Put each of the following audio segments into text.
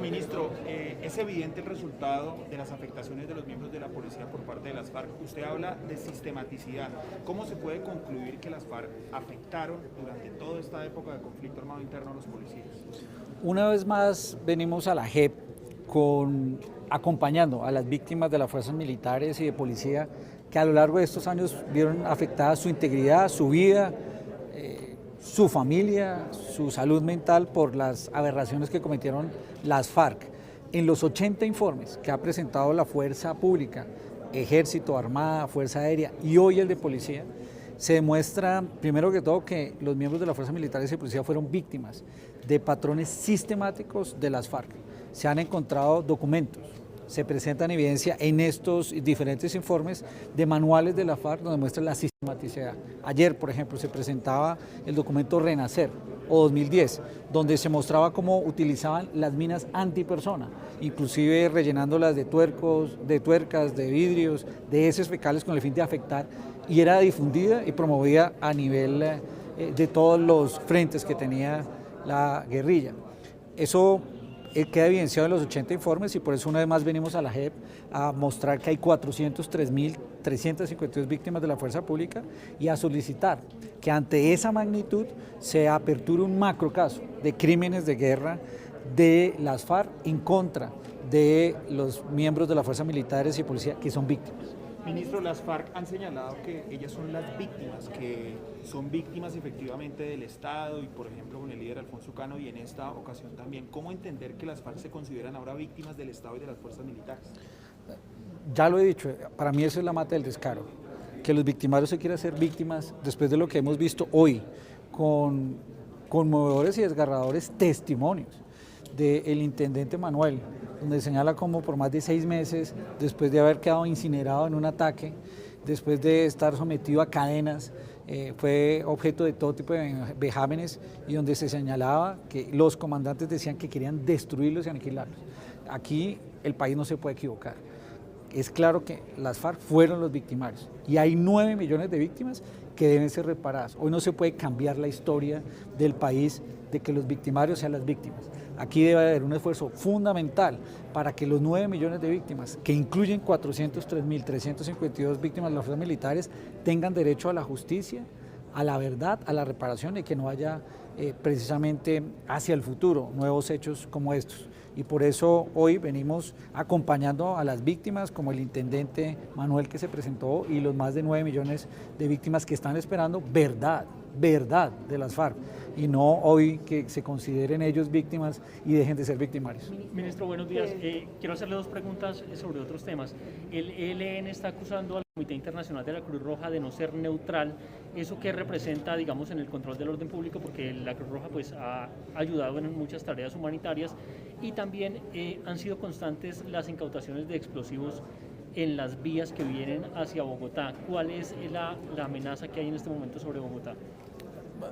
Ministro, es evidente el resultado de las afectaciones de los miembros de la policía por parte de las FARC. Usted habla de sistematicidad. ¿Cómo se puede concluir que las FARC afectaron durante toda esta época de conflicto armado interno a los policías? Una vez más venimos a la JEP acompañando a las víctimas de las fuerzas militares y de policía que a lo largo de estos años vieron afectada su integridad, su vida, su familia, su salud mental por las aberraciones que cometieron las FARC. En los 80 informes que ha presentado la Fuerza Pública, Ejército, Armada, Fuerza Aérea y hoy el de Policía, se demuestra primero que todo que los miembros de las fuerzas militares y policía fueron víctimas de patrones sistemáticos de las FARC. Se han encontrado documentos, se presentan evidencia en estos diferentes informes de manuales de la FARC donde muestra la sistematicidad. Ayer, por ejemplo, se presentaba el documento Renacer o 2010, donde se mostraba cómo utilizaban las minas antipersona, inclusive rellenándolas de tuercas, de vidrios, de heces fecales con el fin de afectar, y era difundida y promovida a nivel de todos los frentes que tenía la guerrilla. Eso queda evidenciado en los 80 informes y por eso una vez más venimos a la JEP a mostrar que hay 403.352 víctimas de la fuerza pública y a solicitar que ante esa magnitud se aperture un macro caso de crímenes de guerra de las FARC en contra de los miembros de las fuerzas militares y policía que son víctimas. Ministro, las FARC han señalado que ellas son las víctimas, que son víctimas efectivamente del Estado y por ejemplo con el líder Alfonso Cano y en esta ocasión también. ¿Cómo entender que las FARC se consideran ahora víctimas del Estado y de las fuerzas militares? Ya lo he dicho, para mí eso es la mata del descaro, que los victimarios se quieran ser víctimas después de lo que hemos visto hoy con conmovedores y desgarradores testimonios del intendente Manuel, donde señala cómo por más de 6 meses, después de haber quedado incinerado en un ataque, después de estar sometido a cadenas, fue objeto de todo tipo de vejámenes y donde se señalaba que los comandantes decían que querían destruirlos y aniquilarlos. Aquí el país no se puede equivocar. Es claro que las FARC fueron los victimarios y hay 9 millones de víctimas que deben ser reparadas. Hoy no se puede cambiar la historia del país de que los victimarios sean las víctimas. Aquí debe haber un esfuerzo fundamental para que los 9 millones de víctimas, que incluyen 403.352 víctimas de las fuerzas militares, tengan derecho a la justicia, a la verdad, a la reparación y que no haya precisamente hacia el futuro nuevos hechos como estos. Y por eso hoy venimos acompañando a las víctimas como el intendente Manuel que se presentó y los más de 9 millones de víctimas que están esperando verdad de las FARC y no hoy que se consideren ellos víctimas y dejen de ser victimarios. Ministro, buenos días. Quiero hacerle 2 preguntas sobre otros temas. El ELN está acusando al Comité Internacional de la Cruz Roja de no ser neutral. ¿Eso qué representa, digamos, en el control del orden público? Porque la Cruz Roja pues, ha ayudado en muchas tareas humanitarias y también han sido constantes las incautaciones de explosivos en las vías que vienen hacia Bogotá. ¿Cuál es la amenaza que hay en este momento sobre Bogotá?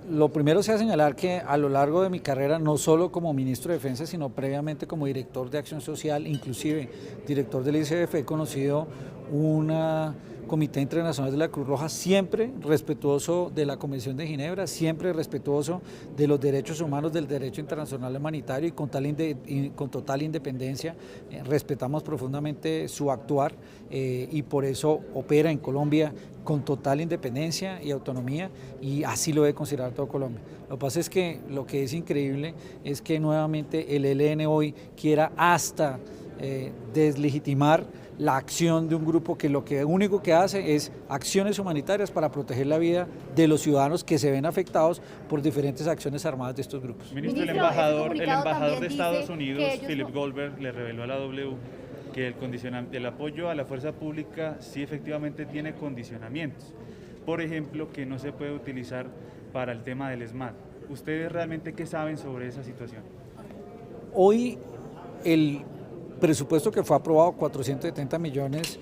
Lo primero sea señalar que a lo largo de mi carrera, no solo como ministro de Defensa, sino previamente como director de Acción Social, inclusive director del ICF, he conocido un Comité Internacional de la Cruz Roja siempre respetuoso de la Convención de Ginebra, siempre respetuoso de los derechos humanos, del derecho internacional humanitario y con total independencia. Respetamos profundamente su actuar y por eso opera en Colombia con total independencia y autonomía y así lo debe considerar todo Colombia. Lo que pasa es que lo que es increíble es que nuevamente el ELN hoy quiera hasta deslegitimar la acción de un grupo que lo único que hace es acciones humanitarias para proteger la vida de los ciudadanos que se ven afectados por diferentes acciones armadas de estos grupos. Ministro, el embajador de Estados Unidos, Philip Goldberg, le reveló a la W que el apoyo a la fuerza pública sí efectivamente tiene condicionamientos. Por ejemplo, que no se puede utilizar para el tema del ESMAD. ¿Ustedes realmente qué saben sobre esa situación? Hoy el presupuesto que fue aprobado, 470 millones,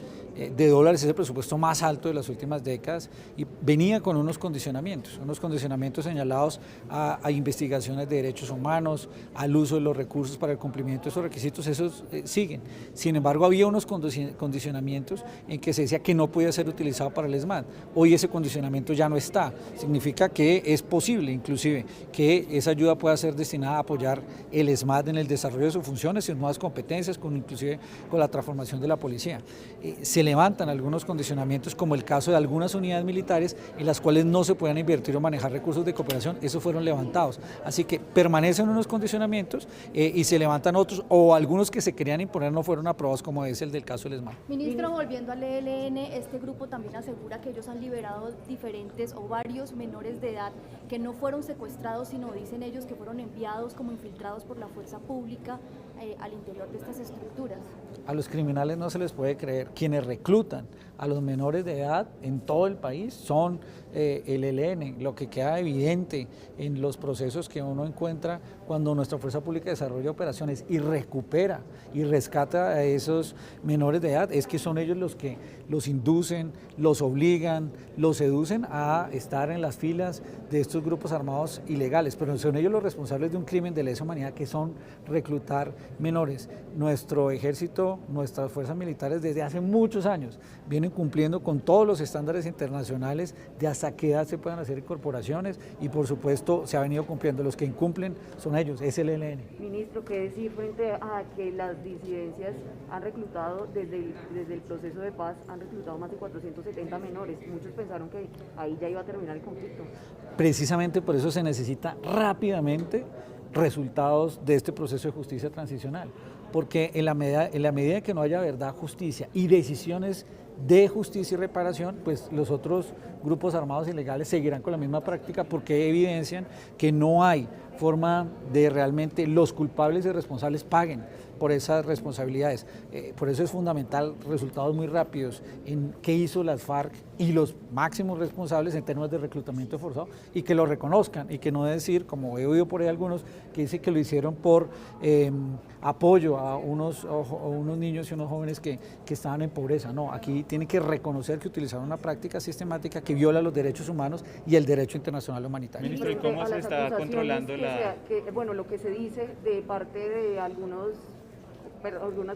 de dólares, es el presupuesto más alto de las últimas décadas y venía con unos condicionamientos señalados a investigaciones de derechos humanos, al uso de los recursos para el cumplimiento de esos requisitos, esos siguen. Sin embargo, había unos condicionamientos en que se decía que no podía ser utilizado para el ESMAD. Hoy ese condicionamiento ya no está. Significa que es posible, inclusive, que esa ayuda pueda ser destinada a apoyar el ESMAD en el desarrollo de sus funciones, sus nuevas competencias, inclusive con la transformación de la policía. Se levantan algunos condicionamientos, como el caso de algunas unidades militares en las cuales no se puedan invertir o manejar recursos de cooperación, esos fueron levantados. Así que permanecen unos condicionamientos y se levantan otros, o algunos que se querían imponer no fueron aprobados, como es el del caso del ESMAD. Ministro, volviendo al ELN, este grupo también asegura que ellos han liberado diferentes o varios menores de edad que no fueron secuestrados, sino dicen ellos que fueron enviados como infiltrados por la fuerza pública al interior de estas estructuras. A los criminales no se les puede creer. Quienes reclutan a los menores de edad en todo el país son el ELN. Lo que queda evidente en los procesos que uno encuentra cuando nuestra Fuerza Pública desarrolla operaciones y recupera y rescata a esos menores de edad es que son ellos los que los inducen, los obligan, los seducen a estar en las filas de estos grupos armados ilegales, pero son ellos los responsables de un crimen de lesa humanidad que son reclutar menores. Nuestro ejército, nuestras fuerzas militares desde hace muchos años vienen cumpliendo con todos los estándares internacionales de hasta qué edad se puedan hacer incorporaciones y por supuesto se ha venido cumpliendo. Los que incumplen son ellos, es el ELN. Ministro, ¿qué decir frente a que las disidencias han reclutado desde el proceso de paz, han reclutado más de 470 menores? Muchos pensaron que ahí ya iba a terminar el conflicto. Precisamente por eso se necesita rápidamente resultados de este proceso de justicia transicional, porque en la medida que no haya verdad, justicia y decisiones de justicia y reparación, pues los otros grupos armados ilegales seguirán con la misma práctica porque evidencian que no hay forma de realmente los culpables y responsables paguen por esas responsabilidades. Por eso es fundamental resultados muy rápidos en qué hizo las FARC y los máximos responsables en términos de reclutamiento forzado y que lo reconozcan y que no decir, como he oído por ahí algunos, que dicen que lo hicieron por apoyo a unos niños y unos jóvenes que estaban en pobreza. No, aquí tienen que reconocer que utilizaron una práctica sistemática que viola los derechos humanos y el derecho internacional humanitario. Ministro, ¿y cómo se está controlando lo que se dice de parte de algunos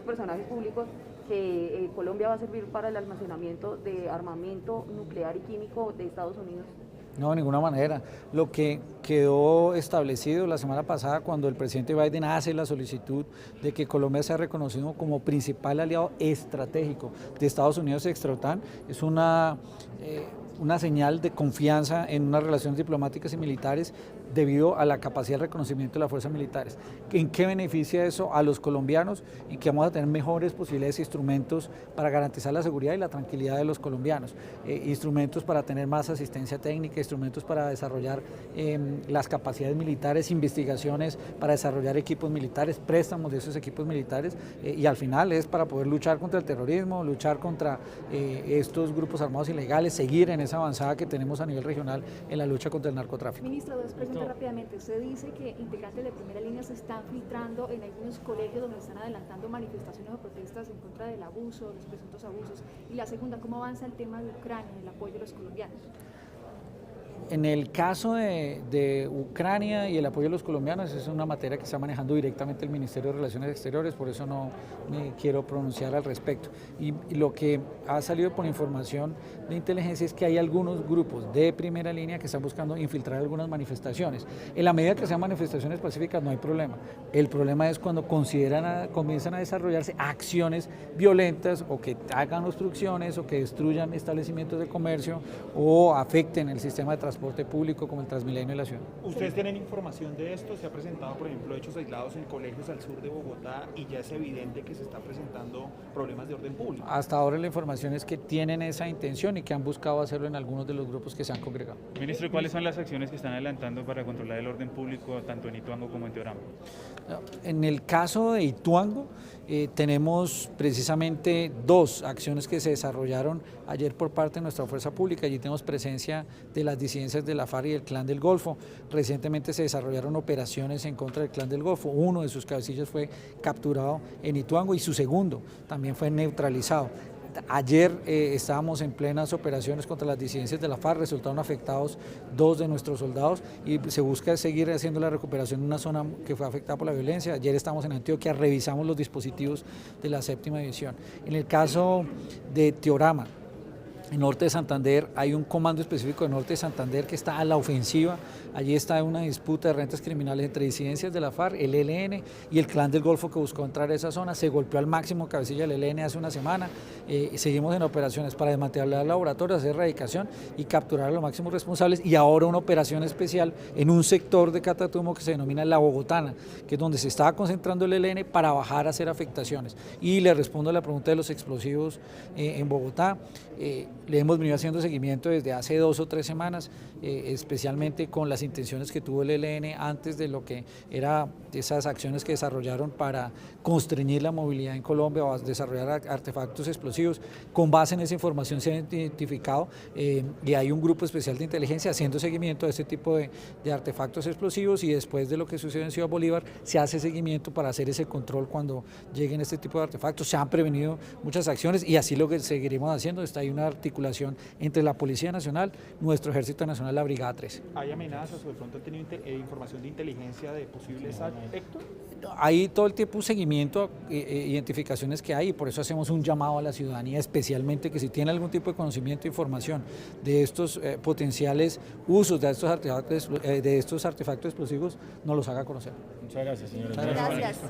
personajes públicos que Colombia va a servir para el almacenamiento de armamento nuclear y químico de Estados Unidos? No, de ninguna manera. Lo que quedó establecido la semana pasada cuando el presidente Biden hace la solicitud de que Colombia sea reconocido como principal aliado estratégico de Estados Unidos y extra-OTAN es una señal de confianza en unas relaciones diplomáticas y militares debido a la capacidad de reconocimiento de las fuerzas militares. ¿En qué beneficia eso a los colombianos? En que vamos a tener mejores posibilidades e instrumentos para garantizar la seguridad y la tranquilidad de los colombianos, instrumentos para tener más asistencia técnica, instrumentos para desarrollar las capacidades militares, investigaciones para desarrollar equipos militares, préstamos de esos equipos militares y al final es para poder luchar contra el terrorismo, luchar contra estos grupos armados ilegales, seguir en esa avanzada que tenemos a nivel regional en la lucha contra el narcotráfico. Ministro, dos preguntas rápidamente. Usted dice que integrantes de primera línea se están filtrando en algunos colegios donde están adelantando manifestaciones o protestas en contra del abuso, los presuntos abusos. Y la segunda, ¿cómo avanza el tema de Ucrania, el apoyo de los colombianos? En el caso de Ucrania y el apoyo de los colombianos es una materia que está manejando directamente el Ministerio de Relaciones Exteriores, por eso no me quiero pronunciar al respecto. Y lo que ha salido por información de inteligencia es que hay algunos grupos de primera línea que están buscando infiltrar algunas manifestaciones. En la medida que sean manifestaciones pacíficas no hay problema. El problema es cuando comienzan a desarrollarse acciones violentas o que hagan obstrucciones o que destruyan establecimientos de comercio o afecten el sistema de transporte público como el Transmilenio de la ciudad. ¿Ustedes tienen información de esto? ¿Se ha presentado, por ejemplo, hechos aislados en colegios al sur de Bogotá y ya es evidente que se están presentando problemas de orden público? Hasta ahora la información es que tienen esa intención y que han buscado hacerlo en algunos de los grupos que se han congregado. Ministro, ¿cuáles son las acciones que están adelantando para controlar el orden público tanto en Ituango como en Teorama? En el caso de Ituango tenemos precisamente dos acciones que se desarrollaron ayer por parte de nuestra fuerza pública. Allí tenemos presencia de las disidencias de la FARC y del Clan del Golfo. Recientemente se desarrollaron operaciones en contra del Clan del Golfo. Uno de sus cabecillas fue capturado en Ituango y su segundo también fue neutralizado. Ayer estábamos en plenas operaciones contra las disidencias de la FARC, resultaron afectados 2 de nuestros soldados y se busca seguir haciendo la recuperación en una zona que fue afectada por la violencia. Ayer estamos en Antioquia, revisamos los dispositivos de la 7ª división. En el caso de Teorama, en Norte de Santander, hay un comando específico de Norte de Santander que está a la ofensiva. Allí está una disputa de rentas criminales entre disidencias de la FARC, el ELN y el Clan del Golfo que buscó entrar a esa zona. Se golpeó al máximo cabecilla del ELN hace una semana. Seguimos en operaciones para desmantelar laboratorios, hacer erradicación y capturar a los máximos responsables. Y ahora una operación especial en un sector de Catatumbo que se denomina La Bogotana, que es donde se estaba concentrando el ELN para bajar a hacer afectaciones. Y le respondo a la pregunta de los explosivos en Bogotá. Le hemos venido haciendo seguimiento desde hace 2 o 3 semanas, especialmente con las intenciones que tuvo el ELN antes de lo que era esas acciones que desarrollaron para constreñir la movilidad en Colombia o desarrollar artefactos explosivos. Con base en esa información se ha identificado y hay un grupo especial de inteligencia haciendo seguimiento de este tipo de artefactos explosivos, y después de lo que sucedió en Ciudad Bolívar se hace seguimiento para hacer ese control cuando lleguen este tipo de artefactos. Se han prevenido muchas acciones y así lo que seguiremos haciendo. Está ahí una articulación entre la Policía Nacional, nuestro Ejército Nacional, la Brigada 13. ¿Hay amenazas o de pronto han tenido información de inteligencia de posibles actos? Hay todo el tiempo un seguimiento, identificaciones que hay, y por eso hacemos un llamado a la ciudadanía, especialmente que si tiene algún tipo de conocimiento e información de estos potenciales usos de estos artefactos explosivos, nos los haga conocer. Muchas gracias, señor. Gracias.